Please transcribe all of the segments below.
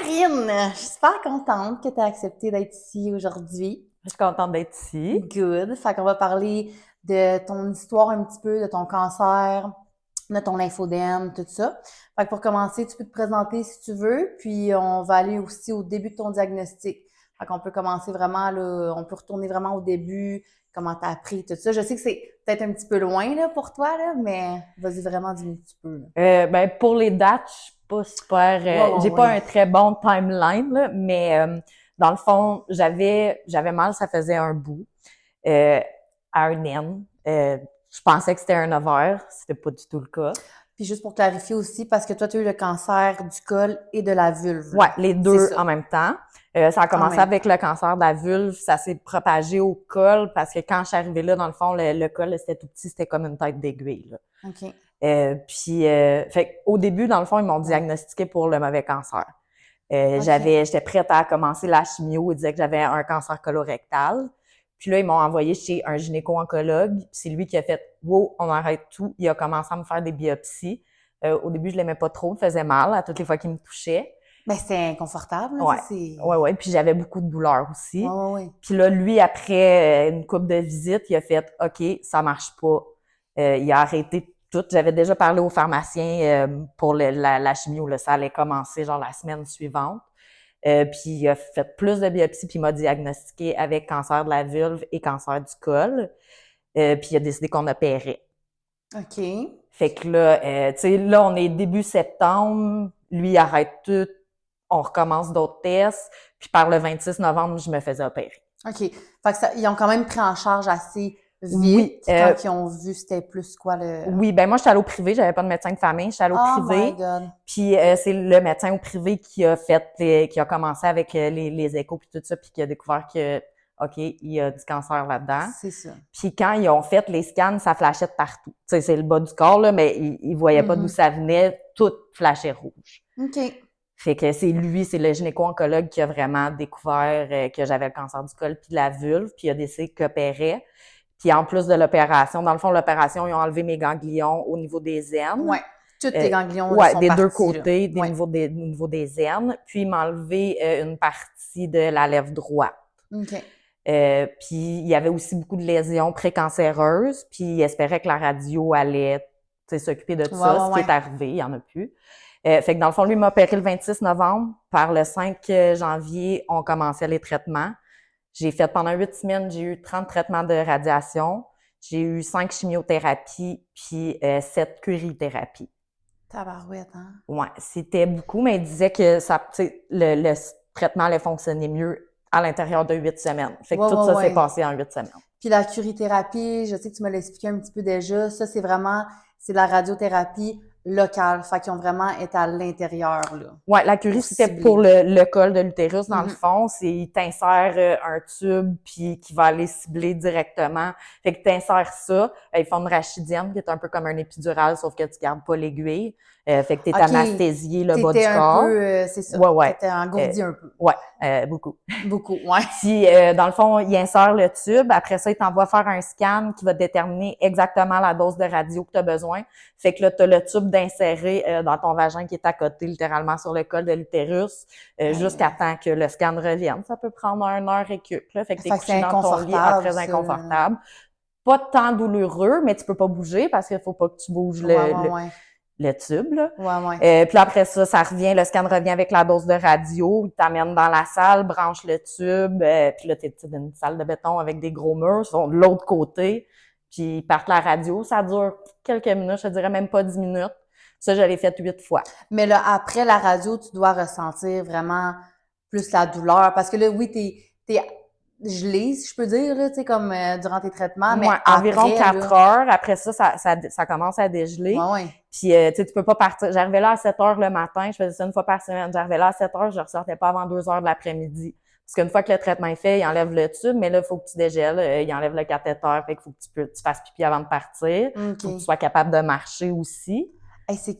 Karine, je suis super contente que tu aies accepté d'être ici aujourd'hui. Je suis contente d'être ici. Good. Fait qu'on va parler de ton histoire un petit peu, de ton cancer, de ton lymphodème, tout ça. Fait que pour commencer, tu peux te présenter si tu veux, puis on va aller aussi au début de ton diagnostic. Fait qu'on peut commencer vraiment, là, on peut retourner vraiment au début, comment t'as appris, tout ça. Je sais que c'est peut-être un petit peu loin, là, pour toi, là, mais vas-y vraiment dis-moi un petit peu, là. Pour les dates, je suis pas super, Ouais, ouais, j'ai pas ouais. un très bon timeline, là, mais dans le fond, j'avais mal, ça faisait un bout, euh, à un N. Je pensais que c'était un ovaire, c'était pas du tout le cas. Puis juste pour clarifier aussi, parce que toi, tu as eu le cancer du col et de la vulve, Ouais, là. les C'est deux ça. en même temps. Ça a En commencé même avec temps. le cancer de la vulve, ça s'est propagé au col parce que quand je suis arrivée là, dans le fond, le col, là, c'était tout petit, c'était comme une tête d'aiguille, là. OK. Fait au début, dans le fond, ils m'ont diagnostiqué pour le mauvais cancer. OK. J'étais prête à commencer la chimio. Ils disaient que j'avais un cancer colorectal. Puis là, ils m'ont envoyé chez un gynéco-oncologue. Puis c'est lui qui a fait « Wow, on arrête tout ». Il a commencé à me faire des biopsies. Au début, je l'aimais pas trop. Il me faisait mal à toutes les fois qu'il me touchait. Ben, c'est inconfortable, là, tu Ouais. sais, c'est... Ouais. Puis j'avais beaucoup de douleurs Ouais, aussi. ouais, ouais. Puis là, lui, après une couple de visites, il a fait OK, ça marche pas. Il a arrêté tout. J'avais déjà parlé au pharmacien pour la chimio. Là, ça allait commencer genre la semaine suivante. Puis il a fait plus de biopsies, puis il m'a diagnostiqué avec cancer de la vulve et cancer du col. Puis il a décidé qu'on opérait. OK. Fait que là, tu sais, là, on est début septembre. Lui, il arrête tout. On recommence d'autres tests. Puis par le 26 novembre, je me faisais opérer. OK. Fait que ça, ils ont quand même pris en charge assez vite Oui, quand ils ont vu c'était plus quoi le... oui, ben moi, j'étais allée au privé, j'avais pas de médecin de famille, j'étais allée au Oh my privé, God. puis c'est le médecin au privé qui a qui a commencé avec les échos puis tout ça, puis qui a découvert que, OK, il y a du cancer là-dedans. C'est ça. Puis quand ils ont fait les scans, ça flashait de partout. Tu sais, c'est le bas du corps, là, mais ils voyaient pas d'où Mhm. ça venait, tout flashait rouge. OK. Fait que c'est lui, c'est le gynéco-oncologue qui a vraiment découvert que j'avais le cancer du col puis de la vulve, puis il a décidé qu'il opérait. Puis en plus de l'opération, dans le fond, l'opération, ils ont enlevé mes ganglions au niveau des aines. Ouais. Tous tes ganglions là, Ouais, sont des deux partis, là. côtés, Ouais. au niveau des aines. Puis ils m'ont enlevé une partie de la lèvre droite. OK. Puis il y avait aussi beaucoup de lésions précancéreuses. Puis ils espéraient que la radio allait s'occuper de tout Ouais, ça, ouais, ce qui ouais. est arrivé, il y en a plus. Fait que dans le fond, lui m'a opéré le 26 novembre. Par le 5 janvier, on commençait les traitements. J'ai fait pendant 8 semaines, j'ai eu 30 traitements de radiation. J'ai eu 5 chimiothérapies, puis 7 curie-thérapies. Tabarouette, hein? Ouais, c'était beaucoup, mais il disait que ça, tu sais, le traitement allait fonctionner mieux à l'intérieur de 8 semaines. Fait que Ouais, tout ouais, ça s'est ouais. passé en 8 semaines. Puis la curithérapie, je sais que tu me l'as expliqué un petit peu déjà, ça c'est vraiment, c'est de la radiothérapie locale, fait qu'ils ont vraiment été à l'intérieur, là, Ouais, la curie, pour c'était pour cibler. le col de l'utérus, dans le Mhm. fond. C'est, il t'insère un tube, puis qui va aller cibler directement. Fait que t'insères ça. Ils font une rachidienne, qui est un peu comme un épidural, sauf que tu gardes pas l'aiguille. Fait que t'es OK, anesthésié le bas t'étais du un peu, corps. c'est ça, Ouais, ouais. t'étais Euh, engourdi un peu. ouais, beaucoup. Beaucoup, ouais. Puis, dans le fond, il insère le tube. Après ça, il t'envoie faire un scan qui va déterminer exactement la dose de radio que tu as besoin. Fait que là, tu as le tube d'insérer dans ton vagin qui est à côté, littéralement sur le col de l'utérus, Aïe, jusqu'à aïe. temps que le scan revienne. Ça peut prendre 1 heure et quelques, là. Fait que tu es Fait que c'est couché dans ton lit, inconfortable, très ça, là. inconfortable. Pas tant douloureux, mais tu peux pas bouger parce qu'il faut pas que tu bouges Ouais, ouais, ouais. le tube, là. Ouais, ouais. Puis après ça, ça revient, le scan revient avec la dose de radio, il t'amène dans la salle, branche le tube, puis là, t'es dans une salle de béton avec des gros murs, ils sont de l'autre côté, puis ils partent la radio, ça dure quelques minutes, je te dirais même pas 10 minutes. Ça, je l'ai fait 8 fois. Mais là, après la radio, tu dois ressentir vraiment plus la douleur, parce que là, oui, t'es gelé, si je peux dire, là, tu sais, comme durant tes traitements, mais Moi, environ après, 4 là, heures. Après ça, ça commence à dégeler. ouais, ouais. Puis, tu sais, tu peux pas partir. J'arrivais là à 7 heures le matin. Je faisais ça une fois par semaine. J'arrivais là à 7 heures, je ressortais pas avant 2 heures de l'après-midi. Parce qu'une fois que le traitement est fait, il enlève le tube, mais là, il faut que tu dégèles. Il enlève le cathéter. Fait qu'il faut que tu fasses pipi avant de partir. OK. Faut que tu sois capable de marcher aussi. Hey, c'est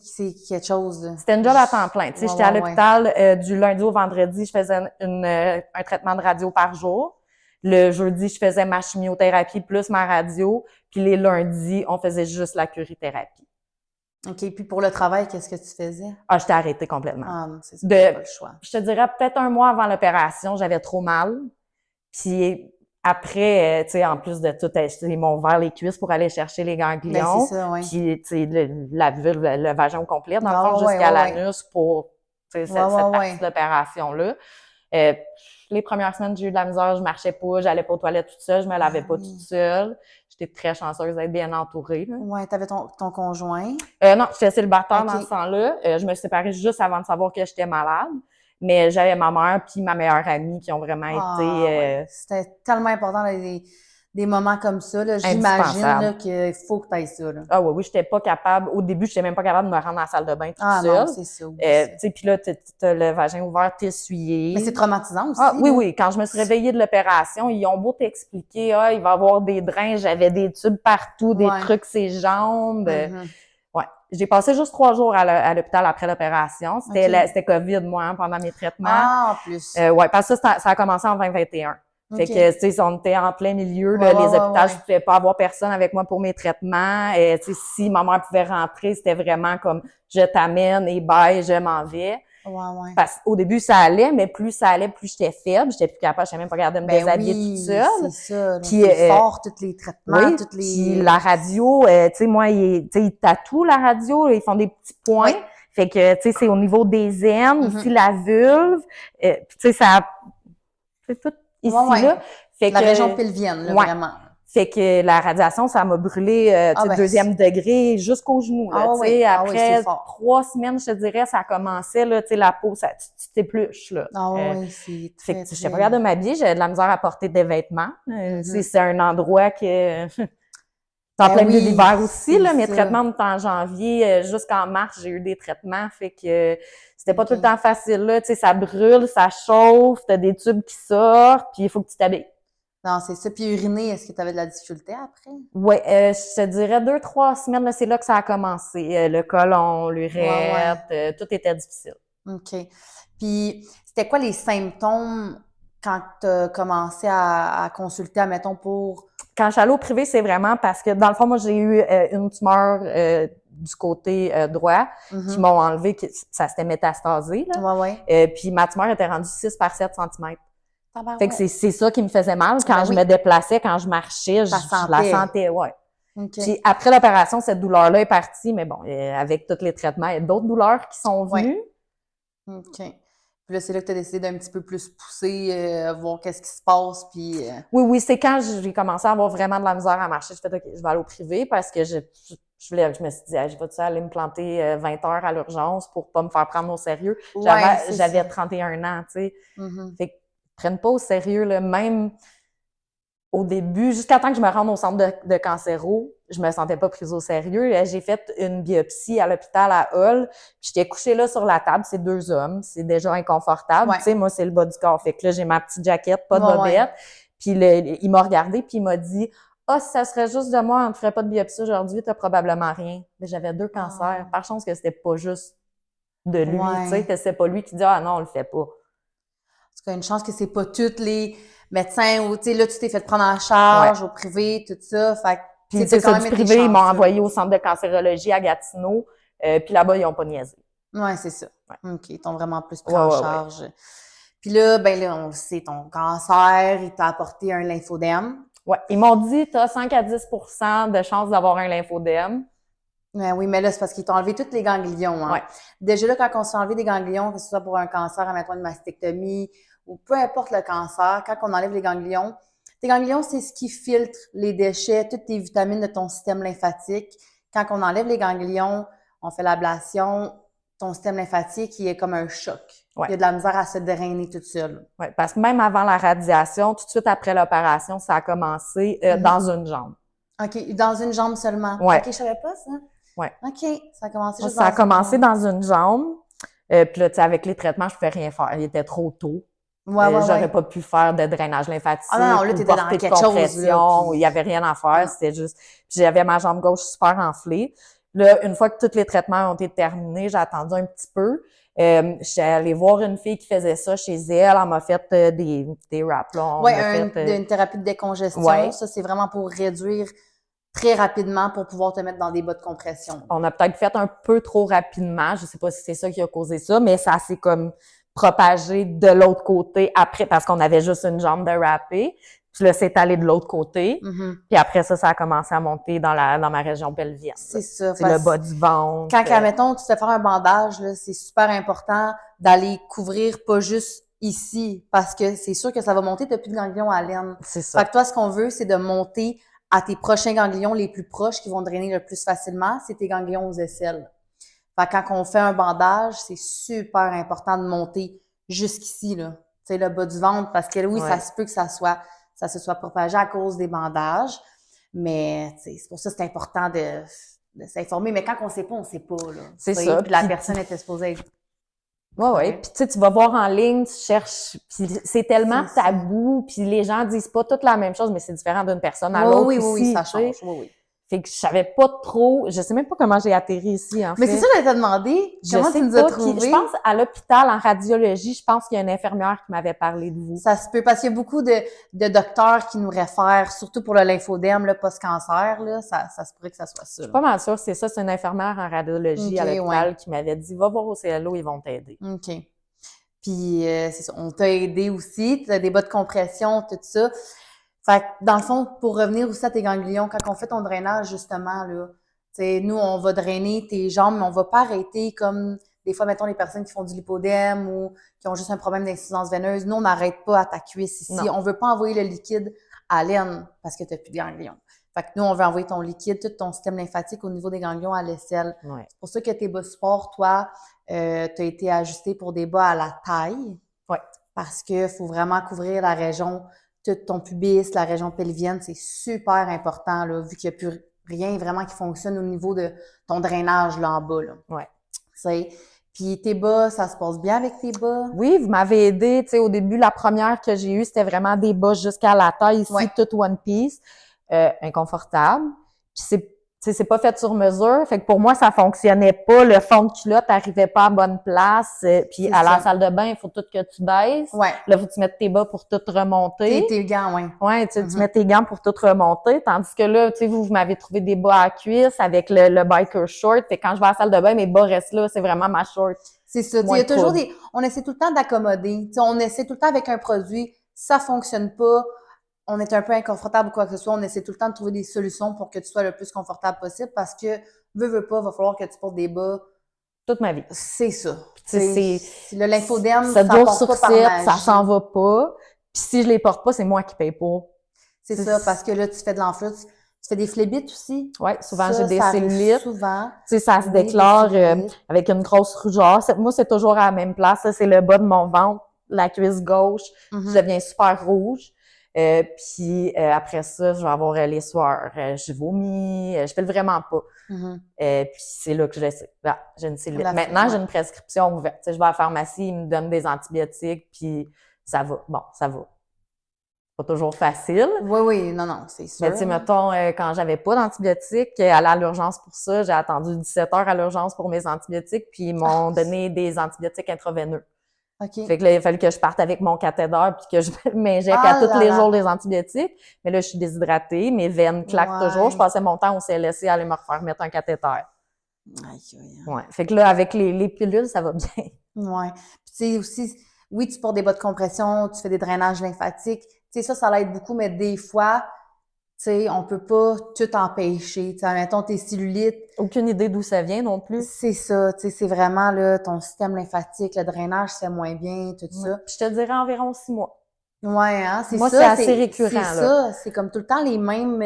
quelque chose, là. C'était une job à temps plein. Tu sais, Ouais, j'étais à ouais, ouais. l'hôpital du lundi au vendredi, je faisais un traitement de radio par jour. Le jeudi, je faisais ma chimiothérapie plus ma radio. Puis les lundis, on faisait juste la curithérapie. OK. Puis pour le travail, qu'est-ce que tu faisais? Ah, j'étais arrêtée complètement. Ah non, c'est ça, De, t'as pas le choix. je te dirais peut-être un mois avant l'opération, j'avais trop mal. Puis après, tu sais, en plus de tout, ils m'ont ouvert les cuisses pour aller chercher les Ben, c'est ganglions. ça, oui. Puis, tu sais, la vulve, le vagin au complet, dans le Ah fond, ouais, jusqu'à ouais, ouais. l'anus pour, tu sais, Ouais, cette ouais, partie de ouais. l'opération-là. Euh, les premières semaines, j'ai eu de la misère, je marchais pas, j'allais pas aux toilettes toute seule, je me lavais Ah pas toute oui. seule. J'étais très chanceuse d'être bien entourée, là. Ouais, t'avais ton conjoint. Non, j'étais célibataire dans ce OK. temps-là. Je me suis séparée juste avant de savoir que j'étais malade. Mais j'avais ma mère puis ma meilleure amie qui ont vraiment été Ah ouais. C'était tellement important des moments comme ça, là. J'imagine indispensables. là, qu'il faut que tu ailles ça, là. Ah oui, oui, j'étais pas capable. Au début, j'étais même pas capable de me rendre à la salle de bain toute Ah non, seule. c'est ça, Tu oublie ça. sais, puis là, t'as le vagin ouvert, t'es Mais c'est essuyé. traumatisant Ah aussi, oui, là. oui, quand je me suis réveillée de l'opération, ils ont beau t'expliquer, il va y avoir des drains, j'avais des tubes partout, des Ouais. trucs ses jambes. Mhm. Ouais. J'ai passé juste 3 jours à l'hôpital après l'opération. OK. C'était COVID, moi, hein, pendant mes traitements. Ah, en plus. Ouais, parce que ça a commencé en 2021. Fait que, OK. tu sais, on était en plein milieu, Ouais, là, ouais, les ouais, hôpitaux, je ouais. pouvais pas avoir personne avec moi pour mes traitements. Et, tu sais, si ma mère pouvait rentrer, c'était vraiment comme, je t'amène et bye, je m'en vais. Ouais, ouais. Parce qu'au début, ça allait, mais plus ça allait, plus j'étais faible. J'étais plus capable, je savais même pas garder de me Ben déshabiller toute oui, c'est seule. ça, là. Puis, C'est fort, tous les traitements, oui, toutes puis les... la radio, tu sais, moi, tu sais, ils tatouent la radio, ils font des petits points. Oui. Fait que, tu sais, c'est au niveau des aines, ici, Mhm. la vulve. Puis, tu sais, c'est tout Ouais, ici, ouais. là. Fait La région que, pelvienne, là, ouais. vraiment. Fait que la radiation, ça m'a brûlé, tu Ah sais, ben, deuxième degré jusqu'au genou, là. Tu sais, ah ouais, c'est après fort. 3 semaines, je te dirais, ça commençait, là, tu sais, la peau, tu t'épluches, là. Ah ouais, c'est Fait que très, j'étais pas capable très... de m'habiller, j'avais de la misère à porter des vêtements. Mhm. C'est un endroit que c'est en Ben plein milieu de oui, l'hiver aussi, c'est là. Mes ça. traitements étaient en janvier, jusqu'en mars, j'ai eu des traitements. Fait que c'était pas tout le OK. temps facile, là. Tu sais, ça brûle, ça chauffe, t'as des tubes qui sortent, puis il faut que tu t'habilles. Non, c'est ça. Puis uriner, est-ce que tu avais de la difficulté après? Ouais, je te dirais 2, 3 semaines, là, c'est là que ça a commencé. Le côlon, Ouais, ouais. l'urètre, tout était difficile. OK. Puis, c'était quoi les symptômes quand tu as commencé à consulter, admettons, pour... Quand je suis allée au privé, c'est vraiment parce que, dans le fond, moi, j'ai eu une tumeur du côté droit qui Mhm. m'ont enlevé, ça s'était métastasé, là. Ouais, ouais. Puis ma tumeur était rendue 6 par 7 centimètres. Fait que Tabarouette. c'est ça qui me faisait mal. Quand Ben je me oui, déplaçais, quand je marchais, ça je la sentait. sentais, ouais. OK. Puis après l'opération, cette douleur-là est partie, mais bon, avec tous les traitements, il y a d'autres douleurs qui sont Ouais. venues. OK. Puis là, c'est là que tu as décidé d'un petit peu plus pousser, voir qu'est-ce qui se passe, puis... Oui, oui, c'est quand j'ai commencé à avoir vraiment de la misère à marcher. Je fais OK, je vais aller au privé parce que je me suis dit, je vais-tu aller me planter 20 heures à l'urgence pour pas me faire prendre au sérieux. Ouais, c'est J'avais ça. 31 ans, tu sais. Mhm. Fait que prennent pas au sérieux, là, même au début, jusqu'à temps que je me rende au centre de cancéro, je me sentais pas prise au sérieux. J'ai fait une biopsie à l'hôpital à Hull, puis j'étais couchée là sur la table, c'est 2 hommes, c'est déjà inconfortable. Ouais. Tu sais, moi, c'est le bas du corps. Fait que là, j'ai ma petite jaquette, pas de Ouais, ouais. bobette. Puis il m'a regardé, puis il m'a dit « Ah, si ça serait juste de moi, on ne ferait pas de biopsie aujourd'hui, t'as probablement rien. » Mais j'avais 2 cancers. Ah. Par chance que c'était pas juste de lui, tu sais, Ouais. que c'est pas lui qui dit « Ah non, on le fait pas. » Parce qu'il y a une chance que c'est pas tous les médecins ou, tu sais, là, tu t'es fait prendre en Ouais. charge au privé, tout ça. Fait que, tu Puis sais, t'as c'est ça, quand du même été privé, ils m'ont chanceux. envoyé au centre de cancérologie à Gatineau, puis là-bas, ils ont pas niaisé. Ouais, c'est ça. Ouais. OK. Ils t'ont vraiment plus pris Ouais, en ouais, ouais. charge. Puis là, ben là, on le sait, ton cancer, il t'a apporté un lymphodème. Ouais. Ils m'ont dit, t'as 5 à 10 de chances d'avoir un lymphodème. Ouais, oui, mais là, c'est parce qu'ils t'ont enlevé tous les ganglions, hein. Ouais. Déjà là, quand on se fait enlever des ganglions, que ce soit pour un cancer, admettons une mastectomie, ou peu importe le cancer, quand on enlève les ganglions, tes ganglions, c'est ce qui filtre les déchets, toutes tes vitamines de ton système lymphatique. Quand on enlève les ganglions, on fait l'ablation, ton système lymphatique, il est comme un choc. Ouais. Il y a de la misère à se drainer toute seule. Ouais. Parce que même avant la radiation, tout de suite après l'opération, ça a commencé dans une jambe. OK, dans une jambe seulement. Ouais. OK, je savais pas ça. Ouais. OK, ça a commencé juste Ça a dans une commencé jambe. dans une jambe. Puis là, tu sais, avec les traitements, je pouvais rien faire. Il était trop tôt. Ouais, ouais, J'aurais ouais. pas pu faire de drainage Ah non, non, lymphatique là, ou t'étais dans porter de quelque chose, là, compression. Il y puis... avait rien à faire. Non. C'était juste... Puis j'avais ma jambe gauche super enflée. Là, une fois que tous les traitements ont été terminés, j'ai attendu un petit peu. Je suis allée voir une fille qui faisait ça chez elle. Elle m'a fait des wraps, là. On Ouais, a fait... une thérapie de décongestion, ouais. ça, c'est vraiment pour réduire très rapidement pour pouvoir te mettre dans des bas de compression. On a peut-être fait un peu trop rapidement. Je sais pas si c'est ça qui a causé ça, mais ça s'est comme propagé de l'autre côté après parce qu'on avait juste une jambe de râpé. Puis là, c'est allé de l'autre côté. Puis après ça a commencé à monter dans ma région pelvienne. C'est ça. C'est le bas du ventre. Quand, admettons, tu te fais faire un bandage, là, c'est super important d'aller couvrir pas juste ici, parce que c'est sûr que ça va monter, t'as plus de ganglions à laine. C'est ça. Fait que toi, ce qu'on veut, c'est de monter à tes prochains ganglions les plus proches qui vont drainer le plus facilement, c'est tes ganglions aux aisselles. Fait que quand on fait un bandage, c'est super important de monter jusqu'ici, là. Tu sais, le bas du ventre, parce que oui, ça se peut que ça se soit propagé à cause des bandages. Mais, tu sais, c'est pour ça que c'est important de s'informer. Mais quand on sait pas, on sait pas, là. C'est ça. Puis la personne était supposée être... Ouais. Puis tu sais, tu vas voir en ligne, tu cherches, puis c'est tellement tabou, puis les gens disent pas toutes la même chose, mais c'est différent d'une personne à l'autre. Oui, ça change. Oui. Fait que je savais pas trop, je sais même pas comment j'ai atterri ici, en fait. Mais c'est ça, je t'ai demandé. Comment tu nous as trouvé? Je pense à l'hôpital, en radiologie, je pense qu'il y a une infirmière qui m'avait parlé de vous. Ça se peut, parce qu'il y a beaucoup de docteurs qui nous réfèrent, surtout pour le lymphodème, le post-cancer, là, ça se pourrait que ça soit ça. Je suis pas mal sûre, c'est ça, c'est une infirmière en radiologie à l'hôpital qui m'avait dit, va voir au CLO, ils vont t'aider. OK. Puis, c'est ça, on t'a aidé aussi, tu as des bas de compression, tout ça. Fait que, dans le fond, pour revenir aussi à tes ganglions, quand on fait ton drainage, justement, là, tu sais, nous, on va drainer tes jambes, mais on va pas arrêter comme, des fois, mettons, les personnes qui font du lipodème ou qui ont juste un problème d'insuffisance veineuse. Nous, on n'arrête pas à ta cuisse ici. Non. On veut pas envoyer le liquide à l'aine parce que tu n'as plus de ganglions. Fait que nous, on veut envoyer ton liquide, tout ton système lymphatique au niveau des ganglions à l'aisselle. Ouais. C'est pour ça que tes bas sport, toi, tu as été ajusté pour des bas à la taille. Ouais. Parce que faut vraiment couvrir la région, tout ton pubis, la région pelvienne, c'est super important, là, vu qu'il n'y a plus rien vraiment qui fonctionne au niveau de ton drainage, là, en bas, là. Ouais. Tu sais. Puis tes bas, ça se passe bien avec tes bas? Oui, vous m'avez aidé, tu sais, au début, la première que j'ai eue, c'était vraiment des bas jusqu'à la taille, ici, tout one piece, inconfortable. Puis c'est pas fait sur mesure, fait que pour moi, ça fonctionnait pas, le fond de culotte arrivait pas à bonne place, puis à la salle de bain, il faut tout que tu baisses. Ouais. Là, faut que tu mettes tes bas pour tout remonter. Tes gants, ouais. Ouais, tu mets tes gants pour tout remonter, tandis que là, tu sais, vous m'avez trouvé des bas à cuisse avec le biker short, fait que quand je vais à la salle de bain, mes bas restent là, c'est vraiment ma short. C'est ça, il y a toujours on essaie tout le temps d'accommoder, tu sais, on essaie tout le temps avec un produit, ça fonctionne pas, on est un peu inconfortable ou quoi que ce soit, on essaie tout le temps de trouver des solutions pour que tu sois le plus confortable possible parce que, veux pas, va falloir que tu portes des bas. Toute ma vie. C'est ça. C'est le lymphodème, 7 jours sur pas 7, ça s'en va pas. Puis si je les porte pas, c'est moi qui paye pas. C'est ça, parce que là, tu fais de l'enflure, tu fais des phlébites aussi. Ouais, souvent j'ai des ça cellulites. Souvent. Tu sais, ça se déclare avec une grosse rougeur. Moi, c'est toujours à la même place. C'est le bas de mon ventre, la cuisse gauche. Je deviens super rouge. Puis après ça, je vais avoir les soirs. Je vomis, je fais vraiment pas. Puis c'est là que je sais. Ah, j'ai une cellulite. Maintenant, j'ai une prescription ouverte. Tu sais, je vais à la pharmacie, ils me donnent des antibiotiques, puis ça va. Bon, ça va. Pas toujours facile. Oui, non, c'est sûr. Mais tu sais, mettons, quand j'avais pas d'antibiotiques, aller à l'urgence pour ça, j'ai attendu 17 heures à l'urgence pour mes antibiotiques, puis ils m'ont donné des antibiotiques intraveineux. OK. Fait que là, il a fallu que je parte avec mon cathéter puis que je m'injecte à tous les jours des antibiotiques. Mais là, je suis déshydratée, mes veines claquent toujours. Je passais mon temps au CLSC à aller me refaire mettre un cathéter. Ouais. Fait que là, avec les pilules, ça va bien. Ouais. Puis tu sais aussi, oui, tu portes des bas de compression, tu fais des drainages lymphatiques. Tu sais, ça l'aide beaucoup, mais des fois, tu sais, on peut pas tout empêcher. Tu sais, mettons tes cellulites. Aucune idée d'où ça vient non plus. C'est ça, tu sais, c'est vraiment là, ton système lymphatique, le drainage c'est moins bien, tout ça. Puis je te dirais environ 6 mois. Ouais, hein, c'est ça. Moi, c'est assez récurrent, là. C'est ça, c'est comme tout le temps les mêmes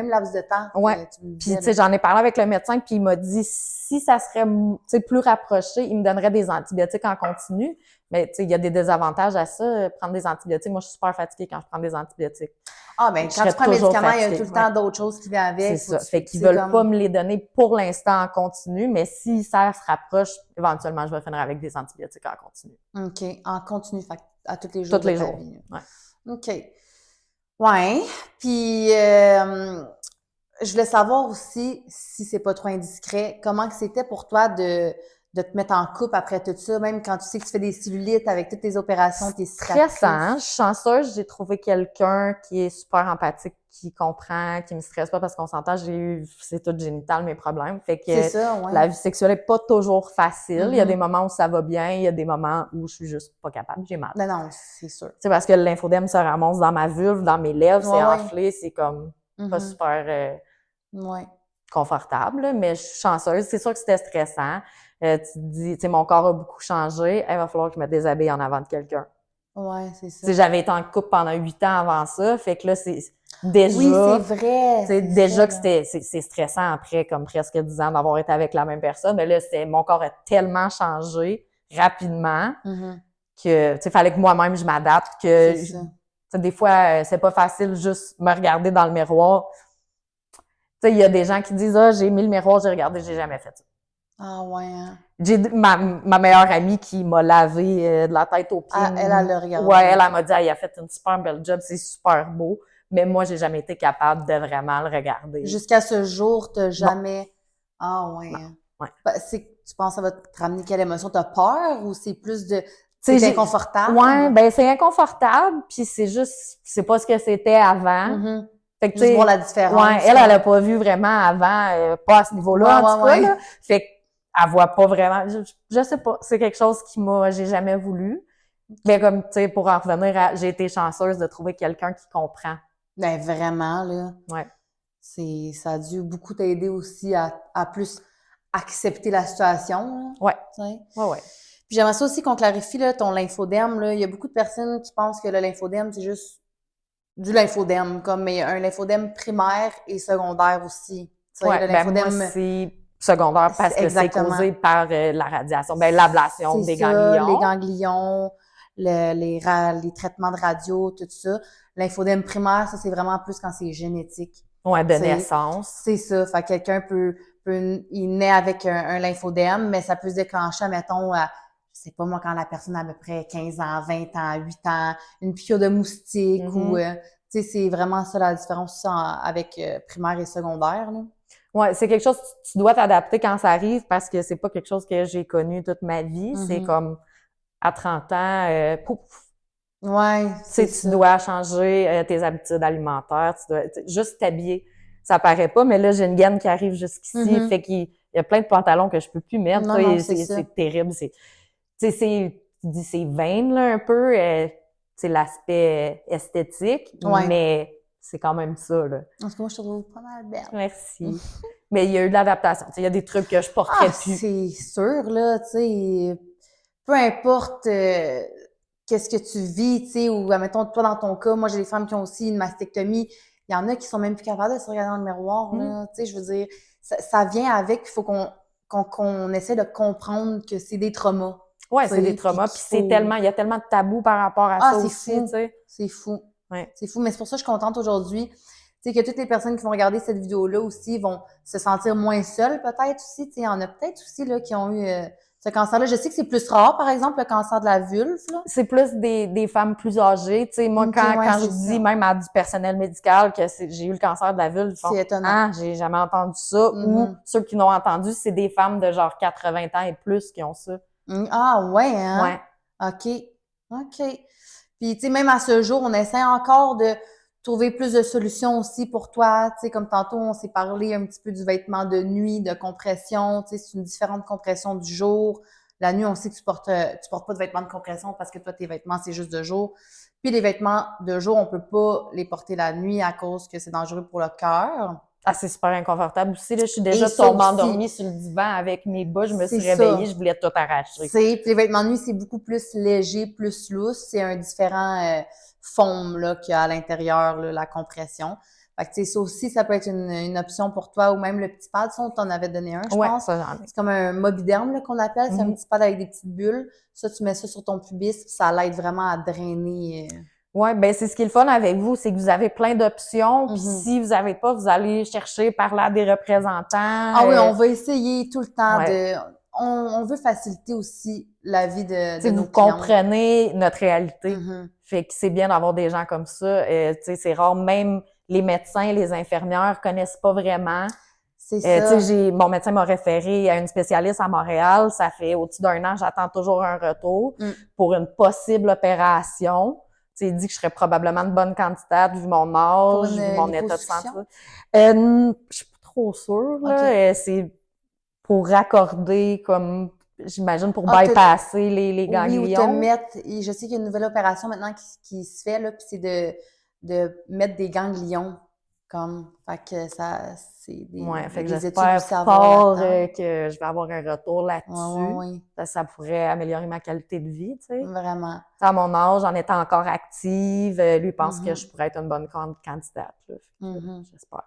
laps de temps. Ouais. Puis, tu sais, j'en ai parlé avec le médecin, puis il m'a dit si ça serait, tu sais, plus rapproché, il me donnerait des antibiotiques en continu. Mais, tu sais, il y a des désavantages à ça, prendre des antibiotiques. Moi, je suis super fatiguée quand je prends des antibiotiques. Ah, ben, quand tu prends un médicament, il y a tout le temps d'autres choses qui viennent avec. C'est ça. Fait qu'ils veulent pas me les donner pour l'instant en continu, mais si ça se rapproche, éventuellement, je vais finir avec des antibiotiques en continu. OK. En continu, fait à tous les jours. Tous les jours. Ouais. OK. Ouais. Puis, je voulais savoir aussi, si c'est pas trop indiscret, comment que c'était pour toi de te mettre en couple après tout ça, même quand tu sais que tu fais des cellulites avec toutes tes opérations, tes cicatrices. Stressant. Je suis chanceuse, j'ai trouvé quelqu'un qui est super empathique qui comprend, qui me stresse pas parce qu'on s'entend, c'est tout génital mes problèmes. Fait que C'est ça, ouais. la vie sexuelle est pas toujours facile. Il y a Mhm. des moments où ça va bien, il y a des moments où je suis juste pas capable, j'ai mal. Non, c'est sûr. C'est parce que le lymphodème se ramasse dans ma vulve, dans mes lèvres, c'est Ouais, ouais. enflé, c'est comme pas Mhm. super Ouais. confortable, là, mais je suis chanceuse. C'est sûr que c'était stressant. Tu te dis, tu sais, mon corps a beaucoup changé, il va falloir que je me déshabille en avant de quelqu'un. Ouais, c'est Tu ça. sais, j'avais été en couple pendant 8 ans avant ça, fait que là, c'est Oui, déjà, c'est vrai. c'est C'est déjà ça, que là. c'est stressant après comme presque 10 ans d'avoir été avec la même personne, mais là, mon corps a tellement changé rapidement Mhm. que, tu sais, fallait que moi-même je m'adapte, C'est que, tu ça. sais, des fois, c'est pas facile juste me regarder dans le miroir. Tu sais, il y a des gens qui disent, ah, j'ai mis le miroir, j'ai regardé, j'ai jamais fait ça. Ah ouais, hein. J'ai ma meilleure amie qui m'a lavé de la tête aux pieds. Ah, elle l'a Ouais, regardé. elle m'a dit, elle a fait une super belle job, c'est super beau. Mais moi, j'ai jamais été capable de vraiment le regarder. Jusqu'à ce jour, t'as Non, jamais... Ah ouais, non, hein. ouais. Tu penses que ça va te ramener quelle émotion? T'as peur ou c'est plus de... Tu sais, C'est inconfortable? ouais, ben c'est inconfortable, puis c'est juste, c'est pas ce que c'était avant. Mhm. Fait que, tu Juste voir sais, la ouais, différence, elle là. a pas vu vraiment avant, pas à ce Ouais, niveau-là, en tout ouais, cas, ouais. là. Fait qu'elle voit pas vraiment, je sais pas, c'est quelque chose j'ai jamais voulu. Mais comme, tu sais, pour en revenir j'ai été chanceuse de trouver quelqu'un qui comprend. Ben vraiment, là. Ouais. Ça a dû beaucoup t'aider aussi à plus accepter la situation, Ouais. là, tu sais. Ouais, ouais. Puis j'aimerais ça aussi qu'on clarifie, là, ton lymphodème, là. Il y a beaucoup de personnes qui pensent que le lymphodème, c'est juste du lymphodème, comme, mais il y a un lymphodème primaire et secondaire aussi. Tu sais, Ouais, le ben moi, lymphodème, c'est secondaire parce que c'est exactement. causé par la radiation, ben l'ablation C'est des ça, les ganglions. ganglions, les traitements de radio, tout ça. Lymphodème primaire, ça, c'est vraiment plus quand c'est génétique. Ouais, de Tu sais, naissance. c'est ça. Fait que quelqu'un il naît avec un lymphodème, mais ça peut se déclencher, mettons, à, je sais pas moi, quand la personne a à peu près 15 ans, 20 ans, 8 ans, une piqûre de moustique ou, Mhm. tu sais, c'est vraiment ça la différence ça, avec primaire et secondaire, là. Ouais, c'est quelque chose, tu dois t'adapter quand ça arrive parce que c'est pas quelque chose que j'ai connu toute ma vie. C'est Mhm. comme, à 30 ans, pouf, Ouais, tu c'est sais, tu ça. dois changer tes habitudes alimentaires, tu dois juste t'habiller. Ça paraît pas, mais là, j'ai une gaine qui arrive jusqu'ici, Mhm. fait qu'il y a plein de pantalons que je peux plus mettre, Non, ça, non, et c'est ça. c'est terrible. Tu sais, tu dis c'est vain, là, un peu, c'est l'aspect esthétique, Ouais. mais c'est quand même ça, là. En tout cas, moi, je te trouve pas mal belle. Merci. Mais il y a eu de l'adaptation. Tu sais, il y a des trucs que je Ah, porterais plus. c'est sûr, là, tu sais, peu importe qu'est-ce que tu vis, tu sais, ou, admettons, toi, dans ton cas, moi, j'ai des femmes qui ont aussi une mastectomie. Il y en a qui sont même plus capables de se regarder dans le miroir, Hmm. là. Tu sais, je veux dire, ça vient avec, il faut qu'on essaie de comprendre que c'est des traumas, Ouais, tu c'est des sais, puis traumas. Puis qu'il faut... il y a tellement de tabous par rapport à Ah, ça c'est aussi, tu fou. sais. C'est fou. Ouais. C'est fou. Mais c'est pour ça que je suis contente aujourd'hui. Tu sais, que toutes les personnes qui vont regarder cette vidéo-là aussi vont se sentir moins seules, peut-être aussi. Tu sais, il y en a peut-être aussi, là, qui ont eu ce cancer-là. Je sais que c'est plus rare, par exemple, le cancer de la vulve, là. C'est plus des femmes plus âgées. Tu sais, moi, OK, ouais, quand je c'est dis ça. même à du personnel médical que j'ai eu le cancer de la vulve, ils C'est font étonnant. Ah, j'ai jamais entendu ça. Ou Mhm. ceux qui l'ont entendu, c'est des femmes de genre 80 ans et plus qui ont ça. Ah, ouais, hein? Ouais. OK. OK. Puis, tu sais, même à ce jour, on essaie encore de trouver plus de solutions aussi pour toi. Tu sais, comme tantôt, on s'est parlé un petit peu du vêtement de nuit, de compression. Tu sais, c'est une différente compression du jour. La nuit, on sait que tu portes pas de vêtements de compression parce que toi, tes vêtements, c'est juste de jour. Puis les vêtements de jour, on peut pas les porter la nuit à cause que c'est dangereux pour le cœur. Ah, c'est super inconfortable aussi. Là, je suis Et déjà ça tombée aussi, endormie sur le divan avec mes bas. Je me c'est suis réveillée, ça. je voulais tout arracher. Puis les vêtements de nuit, c'est beaucoup plus léger, plus lousse. C'est un différent foam là, qu'il y a à l'intérieur, là, la compression. Fait que, tu sais, ça aussi, ça peut être une option pour toi, ou même le petit pad, ça, on t'en avait donné un, je Ouais, pense. ça, j'en ai. C'est comme un mobiderme là, qu'on appelle. C'est un Mhm. petit pad avec des petites bulles. Ça, tu mets ça sur ton pubis, puis ça l'aide vraiment à drainer. Ouais, ben c'est ce qui est le fun avec vous, c'est que vous avez plein d'options. Puis Mhm. si vous avez pas, vous allez chercher par là des représentants. Ah oui, on va essayer tout le temps Ouais. de... On veut faciliter aussi la vie Tu de sais, nos vous clientes. comprenez notre réalité. Mhm. Fait que c'est bien d'avoir des gens comme ça. Tu sais, c'est rare, même les médecins, les infirmières connaissent pas vraiment. C'est Tu sais, ça. mon médecin m'a référé à une spécialiste à Montréal. Ça fait au-dessus d'1 an, j'attends toujours un retour Mm. pour une possible opération. il dit que je serais probablement une bonne candidate vu mon Pour âge, vu mon une état de liposuction? santé. Je suis pas trop sûre, là. OK. C'est pour raccorder, comme, j'imagine, pour Ah, bypasser les oui, ou te ganglions. mettre, et je sais qu'il y a une nouvelle opération maintenant qui se fait, là, puis c'est de mettre des ganglions, comme, fait que ça, c'est Ouais, il y fait a que des études j'espère aussi à voir fort là-dedans. que je vais avoir un retour Ouais, ouais, là-dessus. ouais, Ça pourrait améliorer ma qualité de vie, tu sais. vraiment. À mon âge, en étant encore active, lui pense que je Mhm, pourrais être une bonne candidate, là. Fait que, mhm. j'espère.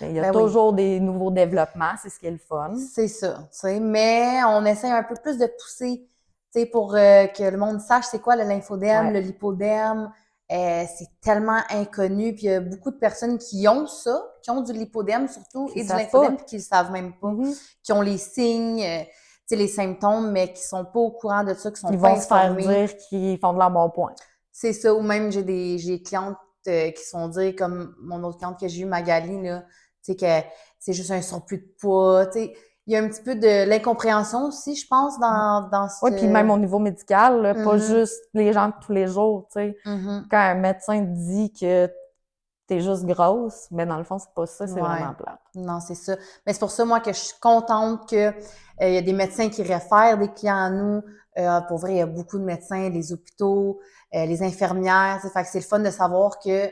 Mais il y a Ben oui, toujours des nouveaux développements, c'est ce qui est le fun. c'est ça, tu sais, mais on essaie un peu plus de pousser, tu sais, pour que le monde sache c'est quoi le lymphodème, Ouais. le lipodème. C'est tellement inconnu, puis il y a beaucoup de personnes qui ont ça, qui ont du lipodème surtout, Qui et du savent pas. lymphodème, puis qui le savent même pas, Mhm. qui ont les signes, tu sais, les symptômes, mais qui sont pas au courant de ça, qui sont Ils pas vont se faire informés. dire qu'ils font de l'embonpoint. C'est ça, ou même j'ai des clientes qui se font dire, comme mon autre cliente que j'ai eue, Magali, là, tu sais, que c'est juste un surplus de poids, tu sais. Il y a un petit peu de l'incompréhension aussi, je pense, dans Oui, puis même ce... au niveau médical, là, pas Mhm, juste les gens de tous les jours, tu sais. mhm. Quand un médecin te dit que t'es juste grosse, mais dans le fond, c'est pas ça, c'est Ouais. vraiment plate. Non, c'est ça. Mais c'est pour ça, moi, que je suis contente que il y a des médecins qui réfèrent des clients à nous. Pour vrai, il y a beaucoup de médecins, les hôpitaux, les infirmières. Fait que c'est le fun de savoir que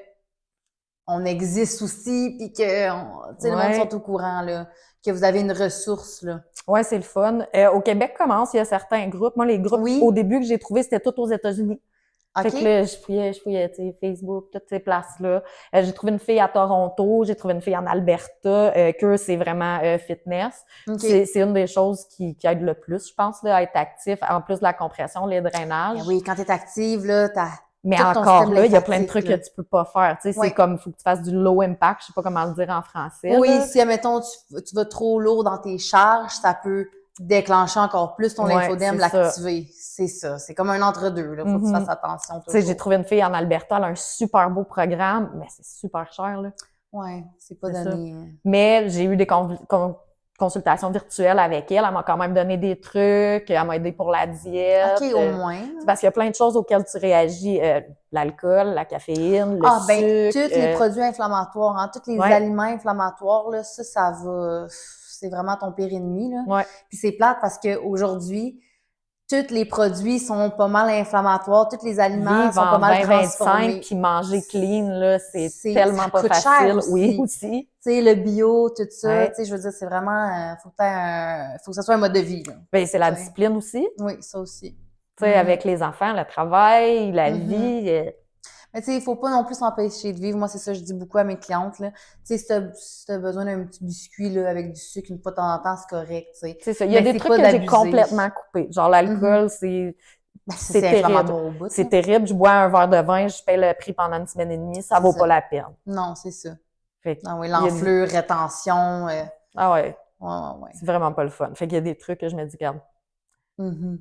on existe aussi, puis que tu sais, le monde Ouais. sont au courant, là, que vous avez une ressource, là. Ouais, c'est le fun. Au Québec commence, il y a certains groupes. Moi, les groupes, au Oui, début que j'ai trouvé, c'était tout aux États-Unis. Fait OK. que là, je fouillais, tu sais, Facebook, toutes ces places-là. J'ai trouvé une fille à Toronto, j'ai trouvé une fille en Alberta, que c'est vraiment fitness. OK. C'est une des choses qui aide le plus, je pense, là, à être actif, en plus de la compression, les Ben drainages. oui, quand t'es active, là, t'as Mais tout ton encore système là, il y a plein de lymphatique, trucs que là. tu peux pas faire. Tu sais, c'est Ouais. comme, faut que tu fasses du low impact, je sais pas comment le dire en français, Oui, là. si, admettons, tu vas trop lourd dans tes charges, ça peut déclencher encore plus ton Ouais, lymphodème, c'est ça. l'activer. C'est ça. C'est comme un entre-deux, là. Faut que tu fasses Mhm. attention Tu sais, j'ai toujours. trouvé une fille en Alberta, elle a un super beau programme, mais c'est super cher, là. Ouais, c'est pas C'est ça. donné. Mais j'ai eu des consultations virtuelles avec elle. Elle m'a quand même donné des trucs. Elle m'a aidé pour la diète. OK, au moins. C'est parce qu'il y a plein de choses auxquelles tu réagis. L'alcool, la caféine, le Ah, ben, sucre. tous les produits inflammatoires, hein, tous les Ouais, aliments inflammatoires, là, ça va, c'est vraiment ton pire ennemi, là. ouais. Puis c'est plate parce qu'aujourd'hui, tous les produits sont pas mal inflammatoires, tous les aliments Vivre sont pas en mal 2025 transformés. puis manger clean, là, c'est Ça tellement pas coûte cher facile. Oui, aussi. aussi. Tu sais, le bio, tout ça, tu Ouais. sais, je veux dire, c'est vraiment, faut que ça soit un mode de vie, là. Ben, c'est la Tu sais. discipline aussi. Oui, ça aussi. Tu sais, Mhm, avec les enfants, le travail, la mhm. vie. Mais tu sais, il faut pas non plus s'empêcher de vivre. Moi, c'est ça que je dis beaucoup à mes clientes, là. Tu sais, si t'as besoin d'un petit biscuit, là, avec du sucre une fois de temps en temps, c'est correct, tu sais. C'est ça. Il y a Mais des c'est trucs pas que j'ai d'abuser. complètement coupés. Genre Mhm. l'alcool, Ben, ça, c'est c'est terrible. inflammatoire au bout, C'est là. terrible. Je bois un verre de vin, je paye le prix pendant une semaine et demie, ça C'est vaut pas ça. la peine. Non, c'est ça. Fait que, Ah oui, il y a des... l'enflure, rétention, Ah ouais, ouais, ouais, ouais. c'est vraiment pas le fun. Fait qu'il y a des trucs que je me dis, regarde, Mhm.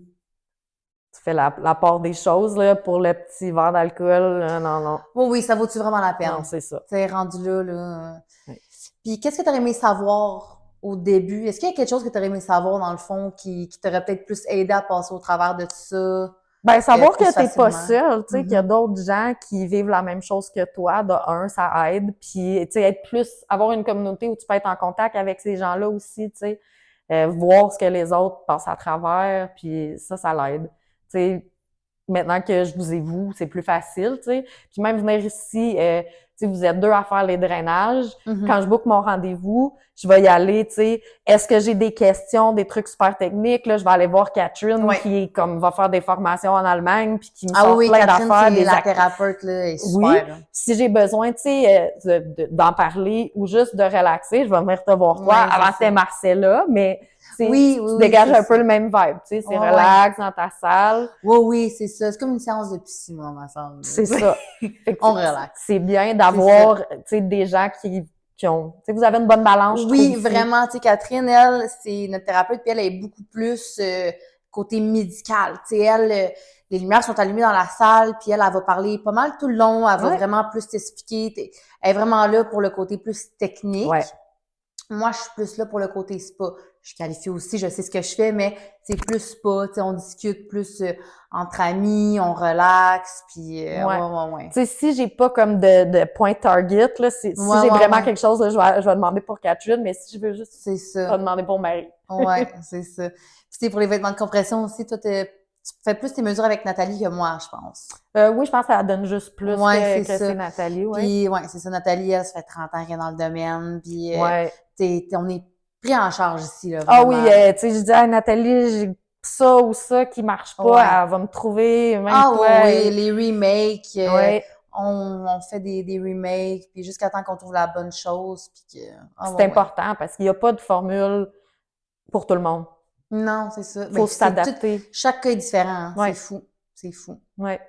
tu fais la part des choses, là, pour le petit verre d'alcool, non, non, Oui, oui, ça vaut-tu vraiment la non, peine? c'est ça. Tu sais, rendu là, là. Ouais. Puis, qu'est-ce que tu aurais aimé savoir au début? Est-ce qu'il y a quelque chose que tu aurais aimé savoir, dans le fond, qui t'aurait peut-être plus aidé à passer au travers de ça Ben, savoir plus que t'es pas facilement? seul, tu sais, qu'il y a Mhm. d'autres gens qui vivent la même chose que toi, de un, ça aide, puis, tu sais, être plus, avoir une communauté où tu peux être en contact avec ces gens-là aussi, tu sais, voir ce que les autres passent à travers, puis ça l'aide. Tu sais, maintenant que je vous ai vous, c'est plus facile, tu sais. Puis même venir ici, tu sais, vous êtes deux à faire les drainages. Quand Mhm. je book mon rendez-vous, je vais y aller, tu sais. Est-ce que j'ai des questions, des trucs super techniques? Là, je vais aller voir Catherine Ouais. qui est comme va faire des formations en Allemagne puis qui me Ah oui, sort oui, plein Catherine, d'affaires, c'est des la thérapeute, là, elle est oui. super, là. Si j'ai besoin, tu sais, d'en parler ou juste de relaxer, je vais venir te voir toi. Ouais, c'est Avant, c'était ça. Marcella, mais Oui, oui, tu oui, dégages c'est un peu ça. le même vibe, tu sais. C'est Ouais, ouais. relax dans ta salle. Oui, oui, c'est ça. C'est comme une séance de psy, moi, ma semble. C'est ça. Fait que On relaxe. c'est bien C'est ça. d'avoir, tu sais, des gens qui ont, tu sais, vous avez une bonne balance, je trouve, Oui, ici. vraiment. Tu sais, Catherine, elle, c'est notre thérapeute, puis elle est beaucoup plus côté médical. Tu sais, elle, les lumières sont allumées dans la salle, puis elle va parler pas mal tout le long. Elle va Ouais. vraiment plus t'expliquer. Elle est vraiment là pour le côté plus Ouais. technique. Moi, je suis plus là pour le côté spa. Je qualifie aussi, je sais ce que je fais, mais c'est plus spa, tu sais, on discute plus entre amis, on relaxe, puis Ouais. ouais. Tu sais, si j'ai pas comme de point target, là, si j'ai vraiment quelque chose, là, je vais demander pour Catherine, mais si je veux juste, c'est je ça. vais demander pour Marie. Ouais, c'est ça. Puis tu sais, pour les vêtements de compression aussi, toi, tu fais plus tes mesures avec Nathalie que moi, je pense. Oui, je pense que ça donne juste plus Ouais, c'est que ça. c'est Nathalie, ouais. Puis ouais, c'est ça, Nathalie, elle, ça fait 30 ans qu'elle est dans le domaine, puis Ouais. on est pris en charge ici, là, Ah oui, vraiment. tu sais, je dis à Nathalie, j'ai ça ou ça qui marche Ouais. pas, elle va me trouver, même Ah toi. oui, les remakes, Ouais. on fait des remakes, puis jusqu'à temps qu'on trouve la bonne chose, puis que... Ah C'est ouais. important parce qu'il n'y a pas de formule pour tout le monde. Non, c'est ça. Ben, Faut puis c'est tout... s'adapter. Chaque cas est différent, hein. C'est Ouais. fou. C'est fou. Ouais. Tu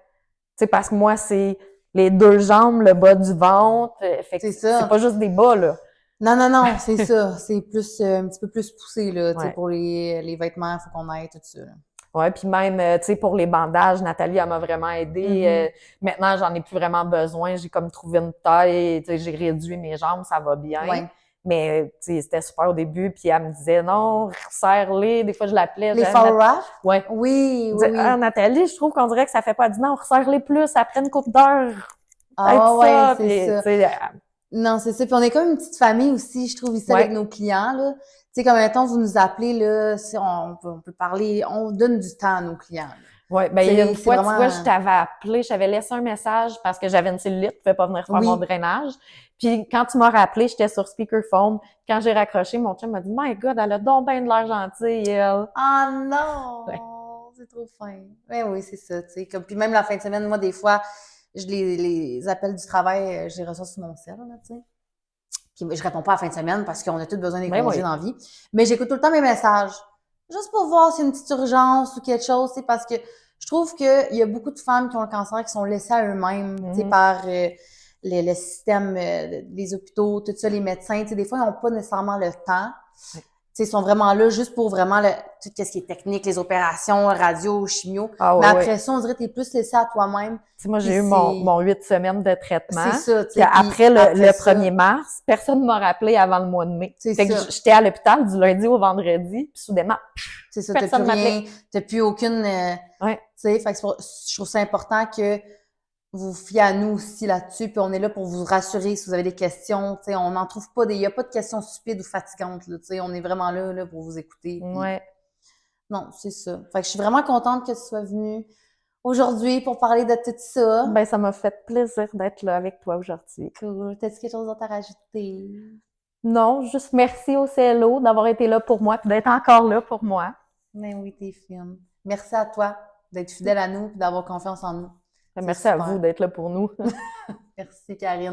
sais, parce que moi, c'est les 2 jambes, le bas du ventre, fait que C'est c'est pas ça. juste des bas, là. Non, c'est ça. C'est plus, un petit peu plus poussé, là. Tu sais, Ouais. pour les vêtements, il faut qu'on aille tout ça, là. Ouais, puis même, tu sais, pour les bandages, Nathalie, elle m'a vraiment aidée. Maintenant, j'en ai plus vraiment besoin. J'ai comme trouvé une taille, tu sais, j'ai réduit mes jambes, ça va bien. Ouais. Mais, tu sais, c'était super au début, puis elle me disait, non, resserre-les. Des fois, je l'appelais, Les fall wrap? ouais. Oui, Elle oui, disait, ah, oui. Nathalie, je trouve qu'on dirait que ça fait pas du non, resserre-les plus, après une couple d'heures, peut-être Ah ouais, ça. c'est Puis, tu ça. sais, Non, c'est ça. Puis on est comme une petite famille aussi, je trouve, ici avec ouais. nos clients, là. Tu sais, comme mettons, vous nous appelez, là, si on peut parler, on donne du temps à nos clients, là. Ouais, ben Tu il y a une sais, c'est fois, tu vois, je vraiment... t'avais appelé, je t'avais laissé un message parce que j'avais une cellulite, je pouvais pas venir faire mon Oui. drainage. Puis quand tu m'as rappelé, j'étais sur speakerphone. Quand j'ai raccroché, mon chum m'a dit My God, elle a donc bien de l'air gentille, elle. Ah Ouais. non! C'est trop fin. Ben oui, c'est ça, tu sais. Comme, puis même la fin de semaine, moi, des fois, les appels du travail, je les reçois sur mon cell, là, tu sais. Puis je réponds pas à la fin de semaine parce qu'on a tous besoin des Ben congés oui. dans la vie. Mais j'écoute tout le temps mes messages. Juste pour voir s'il y a une petite urgence ou quelque chose, c'est parce que je trouve qu'il y a beaucoup de femmes qui ont le cancer qui sont laissées à eux-mêmes, tu sais, Mhm. par le système, les hôpitaux, tout ça, les médecins. Tu sais, des fois, ils n'ont pas nécessairement le temps. Ouais. Tu sais, ils sont vraiment là juste pour vraiment tout ce qui est technique, les opérations, radio, chimio. Ah Mais ouais, ouais. après ça, on dirait que t'es plus laissé à toi-même. Tu sais, moi, Puis j'ai eu mon 8 semaines de c'est traitement. ça, tu Puis sais. Puis après après le ça, 1er mars, personne ne m'a rappelé avant le mois de mai. c'est Fait que ça. j'étais à l'hôpital du lundi au vendredi, puis soudainement, C'est ça, t'as plus personne m'appelait. rien, t'as plus aucune, Ouais. tu sais, fait que je trouve ça important que vous vous fiez à nous aussi là-dessus, puis on est là pour vous rassurer si vous avez des questions, tu sais, on n'en trouve pas il y a pas de questions stupides ou fatigantes, là, tu sais, on est vraiment là pour vous écouter, puis Ouais. non, c'est ça. Fait que je suis vraiment contente que tu sois venue aujourd'hui pour parler de tout ça. Ben, ça m'a fait plaisir d'être là avec toi aujourd'hui. Cool. T'as-tu quelque chose d'autre à rajouter? Non, juste merci au CLO d'avoir été là pour moi, puis d'être encore là pour moi. Ben oui, t'es fine. Merci à toi d'être fidèle à nous, puis d'avoir confiance en nous. C'est Merci à vous super. d'être là pour nous. Merci, Karine.